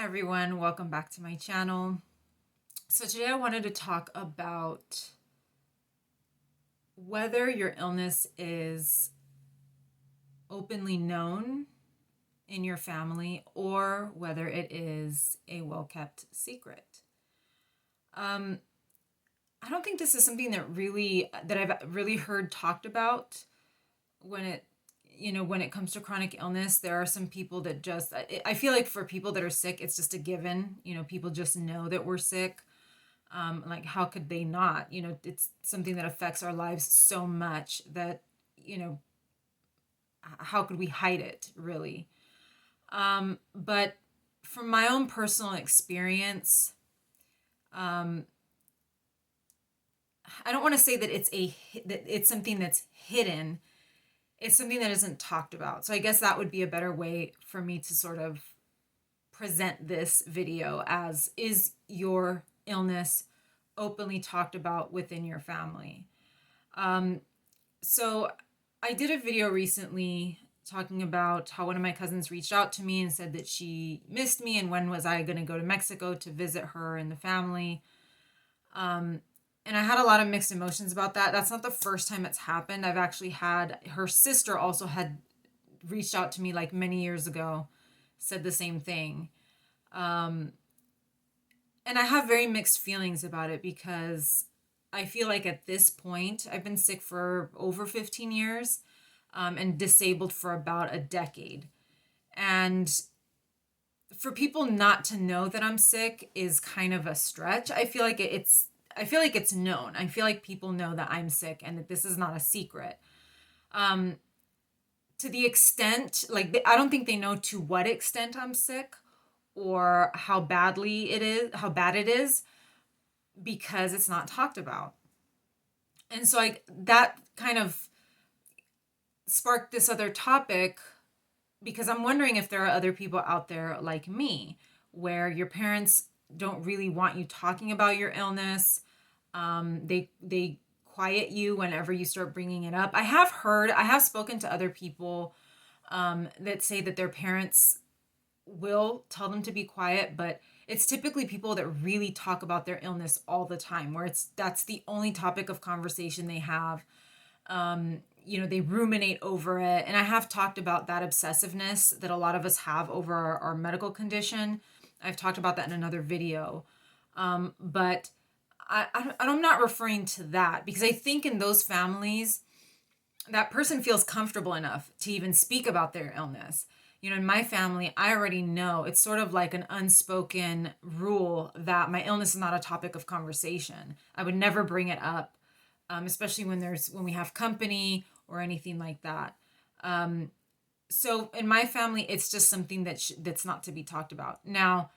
Hi everyone, welcome back to my channel. So today I wanted to talk about whether your illness is openly known in your family or whether it is a well-kept secret. Um, I don't think this is something that I've really heard talked about when it comes to chronic illness. There are some people that I feel like for people that are sick, it's just a given. People just know that we're sick. Like, how could they not? It's something that affects our lives so much that, how could we hide it, really? But from my own personal experience, um, I don't want to say that it's something that's hidden. It's something that isn't talked about. So I guess that would be a better way for me to sort of present this video as, is your illness openly talked about within your family? So I did a video recently talking about how one of my cousins reached out to me and said that she missed me and when was I going to go to Mexico to visit her and the family. And I had a lot of mixed emotions about that. That's not the first time it's happened. I've actually had her sister also had reached out to me like many years ago, said the same thing. And I have very mixed feelings about it because I feel like at this point, I've been sick for over 15 years, and disabled for about a decade. And for people not to know that I'm sick is kind of a stretch. I feel like it's known. I feel like people know that I'm sick and that this is not a secret. Um, to the extent, like, I don't think they know to what extent I'm sick or how bad it is, because it's not talked about. And so that kind of sparked this other topic, because I'm wondering if there are other people out there like me where your parents don't really want you talking about your illness. They quiet you whenever you start bringing it up. I have spoken to other people that say that their parents will tell them to be quiet, but it's typically people that really talk about their illness all the time, where that's the only topic of conversation they have. They ruminate over it. And I have talked about that obsessiveness that a lot of us have over our medical condition. I've talked about that in another video. But I'm not referring to that, because I think in those families, that person feels comfortable enough to even speak about their illness. In my family, I already know it's sort of like an unspoken rule that my illness is not a topic of conversation. I would never bring it up, especially when we have company or anything like that. So in my family, it's just something that's not to be talked about. Now,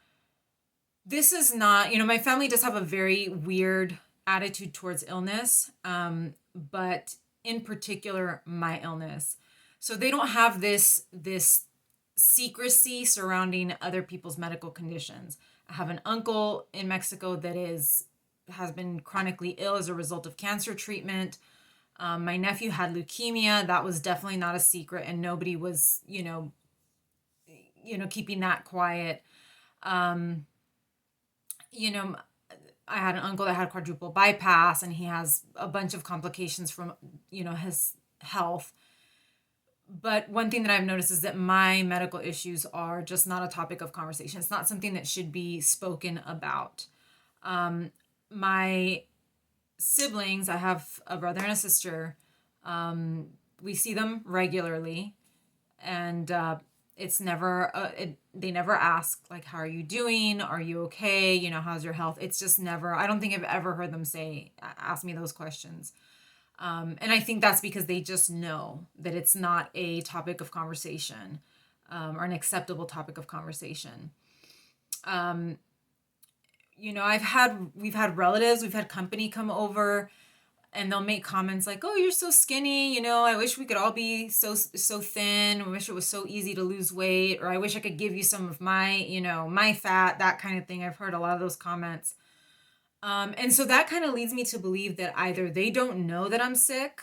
this is not, my family does have a very weird attitude towards illness, but in particular, my illness. So they don't have this secrecy surrounding other people's medical conditions. I have an uncle in Mexico that has been chronically ill as a result of cancer treatment. My nephew had leukemia. That was definitely not a secret, and nobody was, keeping that quiet. I had an uncle that had quadruple bypass, and he has a bunch of complications from, his health. But one thing that I've noticed is that my medical issues are just not a topic of conversation. It's not something that should be spoken about. My siblings, I have a brother and a sister. We see them regularly, and it's never they never ask, like, how are you doing? Are you okay? How's your health? It's just never, I don't think I've ever heard them ask me those questions. And I think that's because they just know that it's not a topic of conversation, or an acceptable topic of conversation. We've had relatives, we've had company come over, and they'll make comments like, "Oh, you're so skinny. I wish we could all be so thin. I wish it was so easy to lose weight, or I wish I could give you some of my, my fat," that kind of thing. I've heard a lot of those comments. And so that kind of leads me to believe that either they don't know that I'm sick,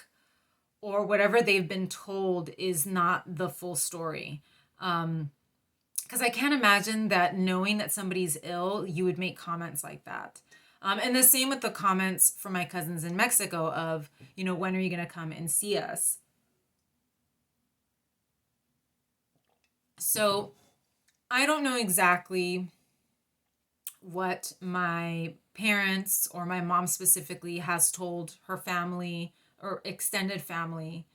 or whatever they've been told is not the full story. Because Because I can't imagine that knowing that somebody's ill, you would make comments like that. And the same with the comments from my cousins in Mexico of, when are you going to come and see us? So I don't know exactly what my parents or my mom specifically has told her family or extended family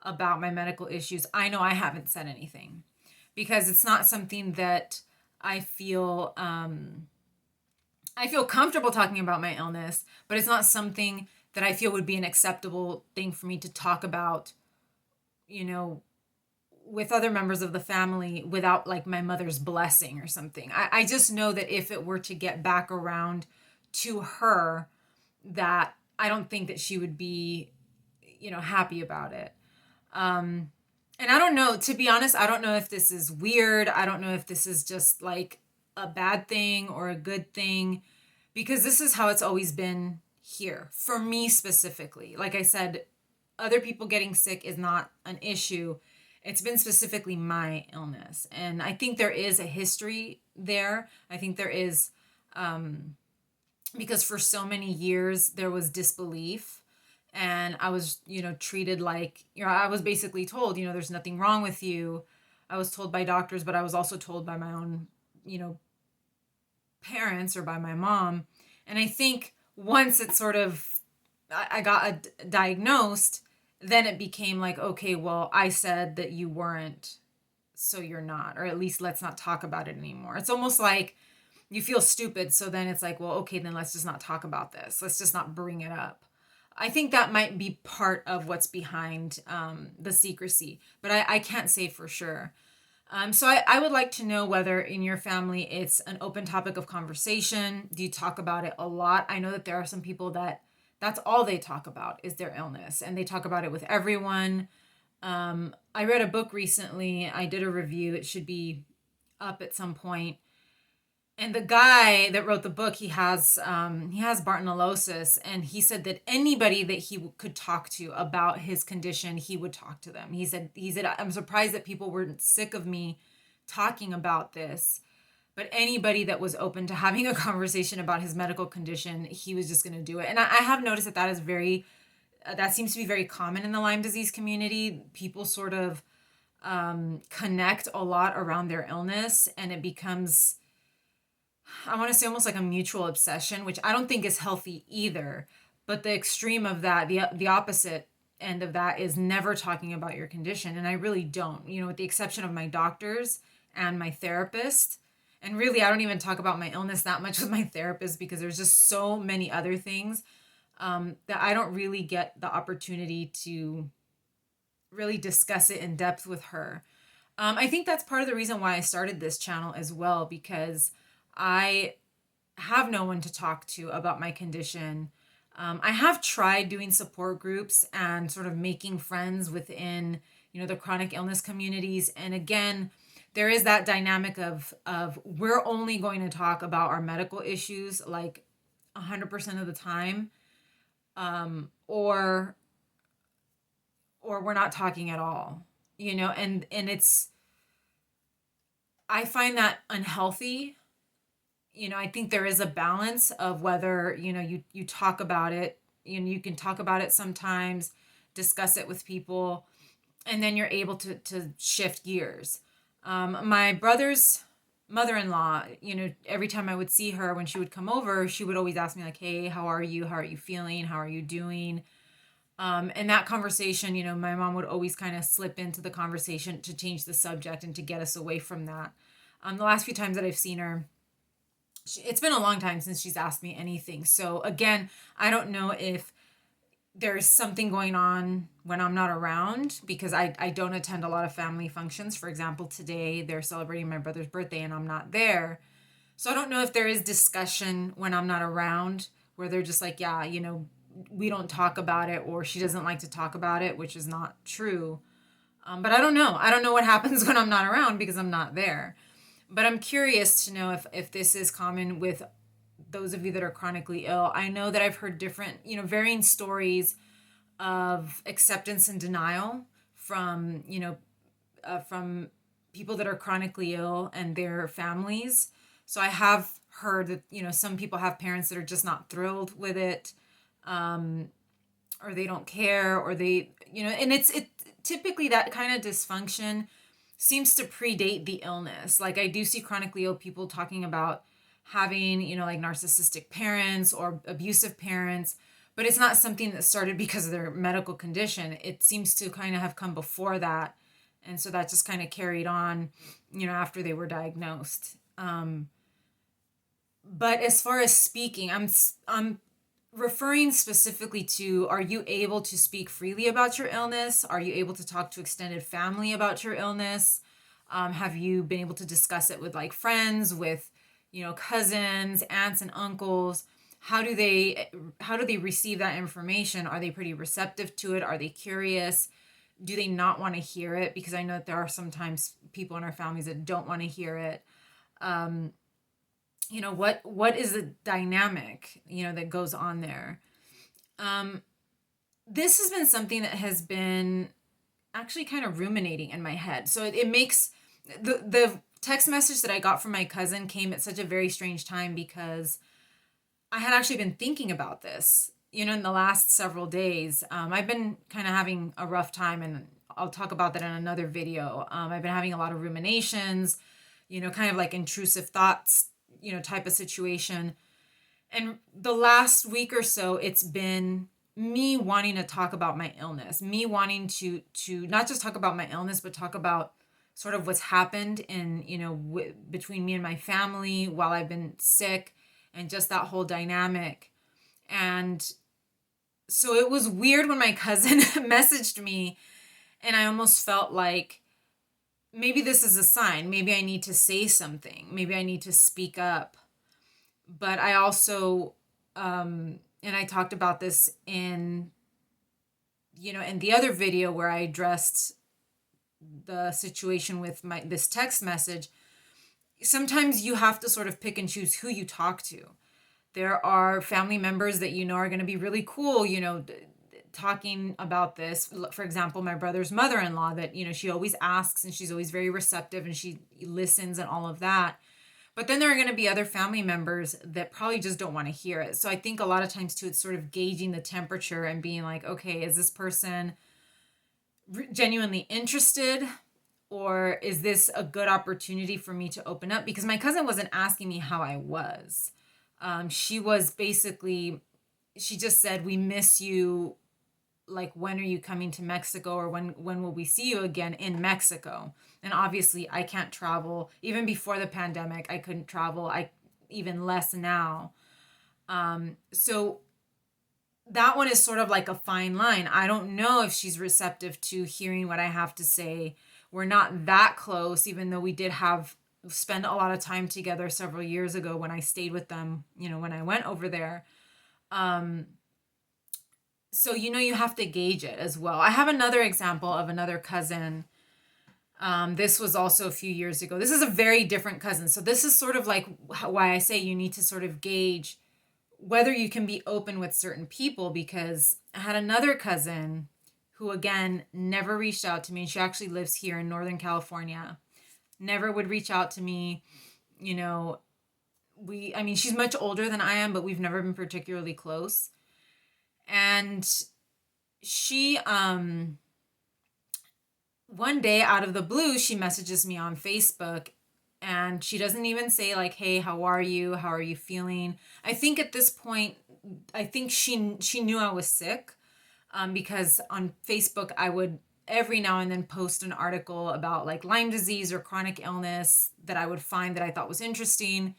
about my medical issues. I know I haven't said anything because it's not something that I feel I feel comfortable talking about my illness, but it's not something that I feel would be an acceptable thing for me to talk about, you know, with other members of the family without like my mother's blessing or something. I just know that if it were to get back around to her, that I don't think that she would be, happy about it. And I don't know, to be honest, I don't know if this is weird. I don't know if this is just like a bad thing or a good thing, because this is how it's always been here for me specifically. Like I said, other people getting sick is not an issue. It's been specifically my illness. And I think there is a history there. I think there is, because for so many years there was disbelief, and I was, treated like, I was basically told, there's nothing wrong with you. I was told by doctors, but I was also told by my own, parents or by my mom. And I think once it sort of, I got diagnosed, then it became like, okay, well, I said that you weren't, so you're not, or at least let's not talk about it anymore. It's almost like you feel stupid. So then it's like, well, okay, then let's just not talk about this. Let's just not bring it up. I think that might be part of what's behind the secrecy, but I can't say for sure. So I would like to know whether in your family it's an open topic of conversation. Do you talk about it a lot? I know that there are some people that that's all they talk about is their illness, and they talk about it with everyone. I read a book recently. I did a review. It should be up at some point. And the guy that wrote the book, he has Bartonelosis, and he said that anybody that he could talk to about his condition, he would talk to them. He said I'm surprised that people weren't sick of me talking about this, but anybody that was open to having a conversation about his medical condition, he was just going to do it. And I have noticed that that is that seems to be very common in the Lyme disease community. People sort of connect a lot around their illness, and it becomes, I want to say, almost like a mutual obsession, which I don't think is healthy either. But the extreme of that, the opposite end of that, is never talking about your condition. And I really don't, with the exception of my doctors and my therapist. And really, I don't even talk about my illness that much with my therapist because there's just so many other things that I don't really get the opportunity to really discuss it in depth with her. I think that's part of the reason why I started this channel as well, because I have no one to talk to about my condition. I have tried doing support groups and sort of making friends within, the chronic illness communities. And again, there is that dynamic of we're only going to talk about our medical issues like 100% of the time, or we're not talking at all, and it's, I find that unhealthy. I think there is a balance of whether, you talk about it, you can talk about it sometimes, discuss it with people, and then you're able to shift gears. My brother's mother-in-law, every time I would see her, when she would come over, she would always ask me like, hey, how are you? How are you feeling? How are you doing? And that conversation, my mom would always kind of slip into the conversation to change the subject and to get us away from that. The last few times that I've seen her, it's been a long time since she's asked me anything. So again, I don't know if there's something going on when I'm not around, because I don't attend a lot of family functions. For example, today they're celebrating my brother's birthday and I'm not there. So I don't know if there is discussion when I'm not around where they're just like, yeah, we don't talk about it, or she doesn't like to talk about it, which is not true. But I don't know. I don't know what happens when I'm not around because I'm not there. But I'm curious to know if this is common with those of you that are chronically ill. I know that I've heard different, varying stories of acceptance and denial from, from people that are chronically ill and their families. So I have heard that, some people have parents that are just not thrilled with it, or they don't care, or they, and it typically that kind of dysfunction seems to predate the illness. Like I do see chronically ill people talking about having, like narcissistic parents or abusive parents, but it's not something that started because of their medical condition. It seems to kind of have come before that. And so that just kind of carried on, after they were diagnosed. But as far as speaking, I'm referring specifically to, are you able to speak freely about your illness? Are you able to talk to extended family about your illness? Have you been able to discuss it with like friends, with, cousins, aunts and uncles? How do they receive that information? Are they pretty receptive to it? Are they curious? Do they not want to hear it? Because I know that there are sometimes people in our families that don't want to hear it. What is the dynamic, that goes on there? This has been something that has been actually kind of ruminating in my head. So it makes the text message that I got from my cousin came at such a very strange time, because I had actually been thinking about this, in the last several days. I've been kind of having a rough time, and I'll talk about that in another video. I've been having a lot of ruminations, kind of like intrusive thoughts, type of situation. And the last week or so, it's been me wanting to talk about my illness, me wanting to not just talk about my illness, but talk about sort of what's happened in, between me and my family while I've been sick, and just that whole dynamic. And so it was weird when my cousin messaged me, and I almost felt like maybe this is a sign. Maybe I need to say something. Maybe I need to speak up. But I also, and I talked about this in the other video where I addressed the situation with this text message. Sometimes you have to sort of pick and choose who you talk to. There are family members that are going to be really cool, talking about this. For example, my brother's mother-in-law, that, she always asks, and she's always very receptive, and she listens and all of that. But then there are going to be other family members that probably just don't want to hear it. So I think a lot of times too, it's sort of gauging the temperature and being like, okay, is this person genuinely interested? Or is this a good opportunity for me to open up? Because my cousin wasn't asking me how I was. She was basically, she just said, we miss you. Like, when are you coming to Mexico? Or when will we see you again in Mexico? And obviously I can't travel. Even before the pandemic, I couldn't travel. Even less now. So that one is sort of like a fine line. I don't know if she's receptive to hearing what I have to say. We're not that close, even though we did spend a lot of time together several years ago when I stayed with them, when I went over there. So, you have to gauge it as well. I have another example of another cousin. This was also a few years ago. This is a very different cousin. So this is sort of like why I say you need to sort of gauge whether you can be open with certain people, because I had another cousin who, again, never reached out to me. She actually lives here in Northern California. Never would reach out to me. She's much older than I am, but we've never been particularly close. And she, one day out of the blue, she messages me on Facebook, and she doesn't even say like, hey, how are you? How are you feeling? I think at this point, she knew I was sick, because on Facebook, I would every now and then post an article about like Lyme disease or chronic illness that I would find that I thought was interesting.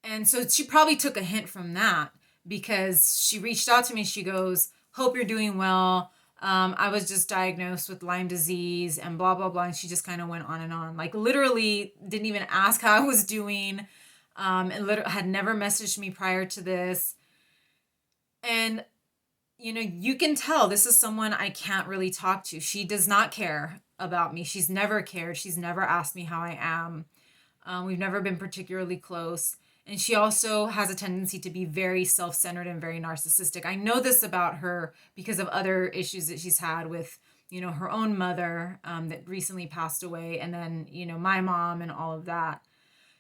And so she probably took a hint from that, because she reached out to me. She goes, hope you're doing well. I was just diagnosed with Lyme disease and blah, blah, blah. And she just kind of went on and on. Like literally didn't even ask how I was doing. And literally had never messaged me prior to this. And, you can tell this is someone I can't really talk to. She does not care about me. She's never cared. She's never asked me how I am. We've never been particularly close. And she also has a tendency to be very self-centered and very narcissistic. I know this about her because of other issues that she's had with, her own mother that recently passed away, and then, my mom and all of that.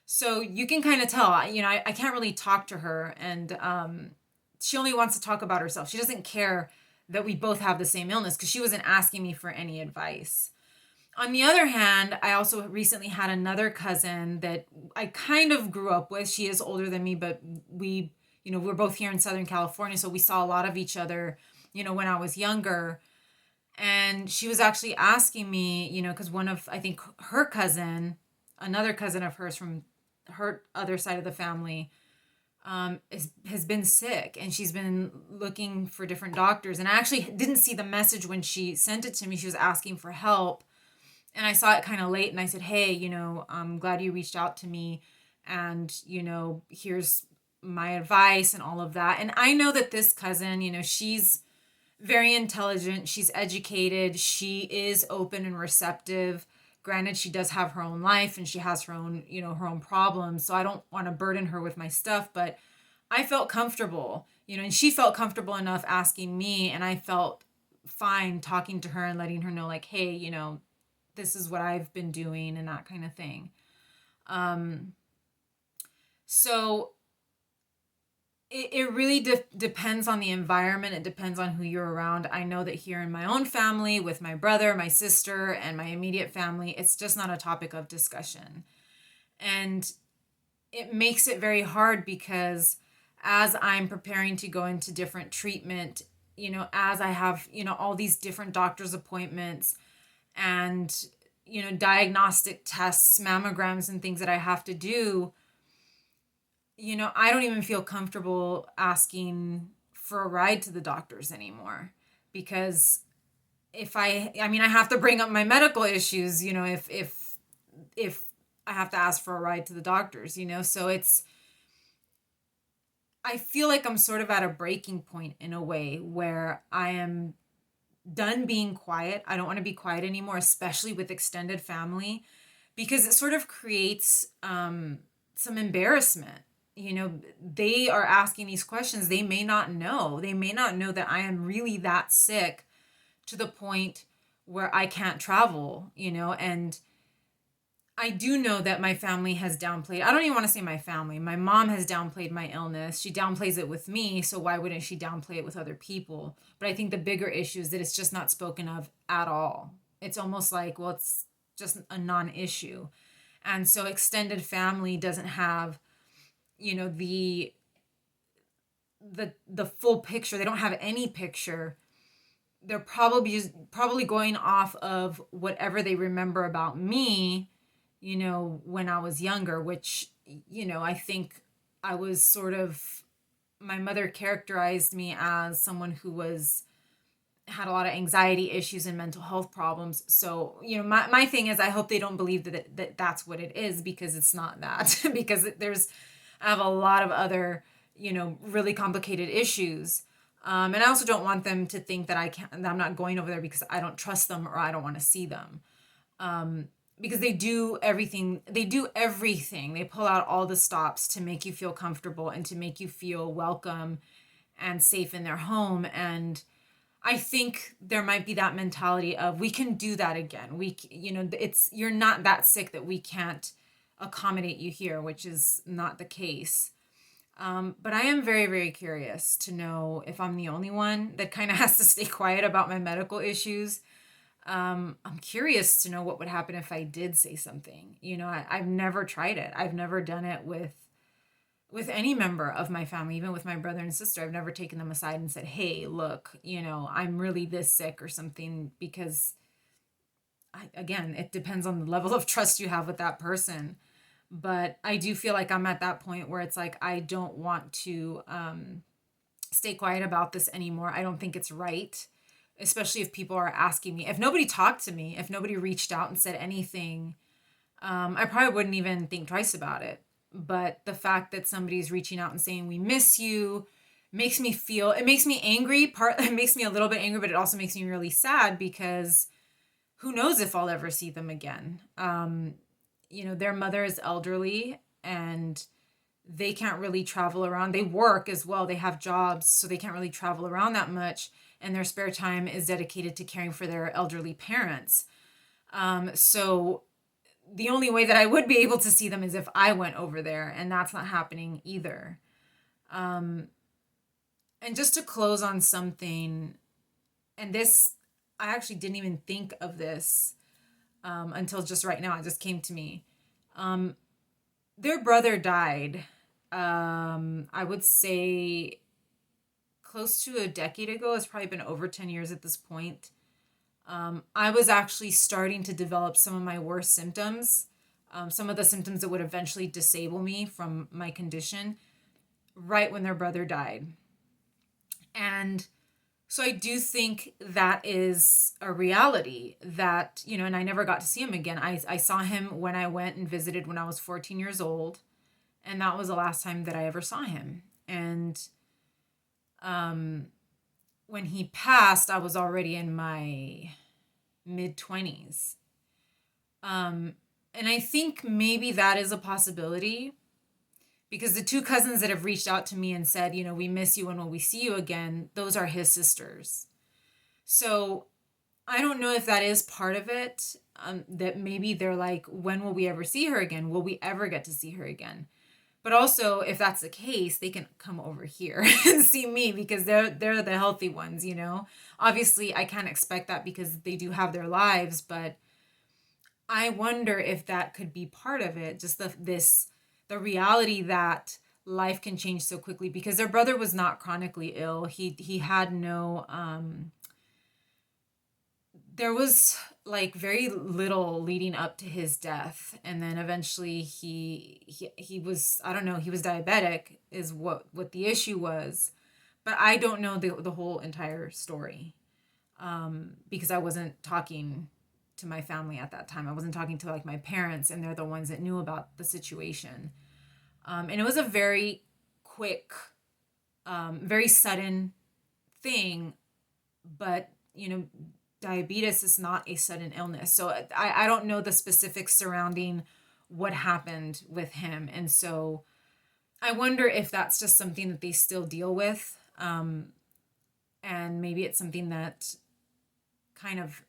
So you can kind of tell, I can't really talk to her, and she only wants to talk about herself. She doesn't care that we both have the same illness because she wasn't asking me for any advice. On the other hand, I also recently had another cousin that I kind of grew up with. She is older than me, but we're both here in Southern California, so we saw a lot of each other, when I was younger. And she was actually asking me, because one of, I think, her cousin, another cousin of hers from her other side of the family, has been sick, and she's been looking for different doctors. And I actually didn't see the message when she sent it to me. She was asking for help, and I saw it kind of late, and I said, hey, I'm glad you reached out to me, and, here's my advice and all of that. And I know that this cousin, she's very intelligent, she's educated, she is open and receptive. Granted, she does have her own life and she has her own, her own problems. So I don't want to burden her with my stuff, but I felt comfortable, and she felt comfortable enough asking me, and I felt fine talking to her and letting her know, like, hey, this is what I've been doing and that kind of thing. So it really depends on the environment. It depends on who you're around. I know that here in my own family, with my brother, my sister, and my immediate family, it's just not a topic of discussion. And it makes it very hard because as I'm preparing to go into different treatment, as I have, all these different doctor's appointments and, diagnostic tests, mammograms, and things that I have to do, I don't even feel comfortable asking for a ride to the doctors anymore, because I have to bring up my medical issues, if I have to ask for a ride to the doctors, so I feel like I'm sort of at a breaking point in a way where I am done being quiet. I don't want to be quiet anymore, especially with extended family, because it sort of creates some embarrassment. They are asking these questions. They may not know. They may not know that I am really that sick to the point where I can't travel, and I do know that my family has downplayed. I don't even want to say my family. My mom has downplayed my illness. She downplays it with me, so why wouldn't she downplay it with other people? But I think the bigger issue is that it's just not spoken of at all. It's almost like, well, it's just a non-issue. And so extended family doesn't have, the full picture. They don't have any picture. They're probably going off of whatever they remember about me, when I was younger, which, I think I was sort of, my mother characterized me as someone who had a lot of anxiety issues and mental health problems. So, my thing is, I hope they don't believe that's what it is, because it's not that, because I have a lot of other, really complicated issues. And I also don't want them to think that I'm not going over there because I don't trust them or I don't want to see them. Because they do everything. They pull out all the stops to make you feel comfortable and to make you feel welcome and safe in their home. And I think there might be that mentality of, we can do that again. You're not that sick that we can't accommodate you here, which is not the case. But I am very, very curious to know if I'm the only one that kind of has to stay quiet about my medical issues. I'm curious to know what would happen if I did say something. I've never tried it. I've never done it with any member of my family, even with my brother and sister. I've never taken them aside and said, hey, look, I'm really this sick or something, because again, it depends on the level of trust you have with that person. But I do feel like I'm at that point where it's like, I don't want to stay quiet about this anymore. I don't think it's right, especially if people are asking me. If nobody talked to me, if nobody reached out and said anything, I probably wouldn't even think twice about it. But the fact that somebody's reaching out and saying, we miss you, makes me angry. It makes me a little bit angry, but it also makes me really sad, because who knows if I'll ever see them again. Their mother is elderly and they can't really travel around. They work as well. They have jobs, so they can't really travel around that much. and their spare time is dedicated to caring for their elderly parents. So the only way that I would be able to see them is if I went over there, and that's not happening either. Um, and just to close on something, and this, I actually didn't even think of this until just right now. It just came to me. Their brother died, I would say close to a decade ago. It's probably been over 10 years at this point. I was actually starting to develop some of my worst symptoms, some of the symptoms that would eventually disable me from my condition, right when their brother died. And so I do think that is a reality that, and I never got to see him again. I saw him when I went and visited when I was 14 years old. And that was the last time that I ever saw him. And when he passed, I was already in my mid-20s. And I think maybe that is a possibility, because the two cousins that have reached out to me and said, we miss you and when we see you again, those are his sisters. So I don't know if that is part of it, that maybe they're like, when will we ever see her again? Will we ever get to see her again? But also, if that's the case, they can come over here and see me, because they're the healthy ones, Obviously, I can't expect that because they do have their lives, but I wonder if that could be part of it. Just the reality that life can change so quickly, because their brother was not chronically ill. He had no there was like very little leading up to his death, and then eventually he was, I don't know, he was diabetic is what the issue was, but I don't know the whole entire story, because I wasn't talking to my family at that time. I wasn't talking to like my parents, and they're the ones that knew about the situation, and it was a very quick, very sudden thing, but diabetes is not a sudden illness. So I don't know the specifics surrounding what happened with him. And so I wonder if that's just something that they still deal with. And maybe it's something that kind of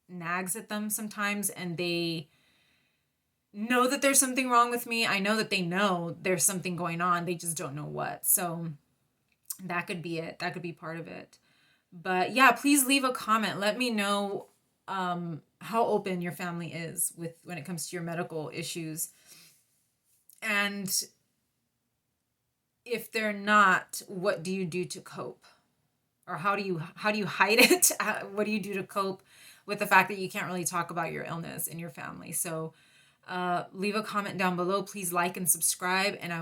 nags at them sometimes, and they know that there's something wrong with me. I know that they know there's something going on. They just don't know what. So that could be it. That could be part of it. But yeah, please leave a comment. Let me know how open your family is when it comes to your medical issues. And if they're not, what do you do to cope? Or how do you hide it? What do you do to cope with the fact that you can't really talk about your illness in your family? So leave a comment down below. Please like and subscribe, and I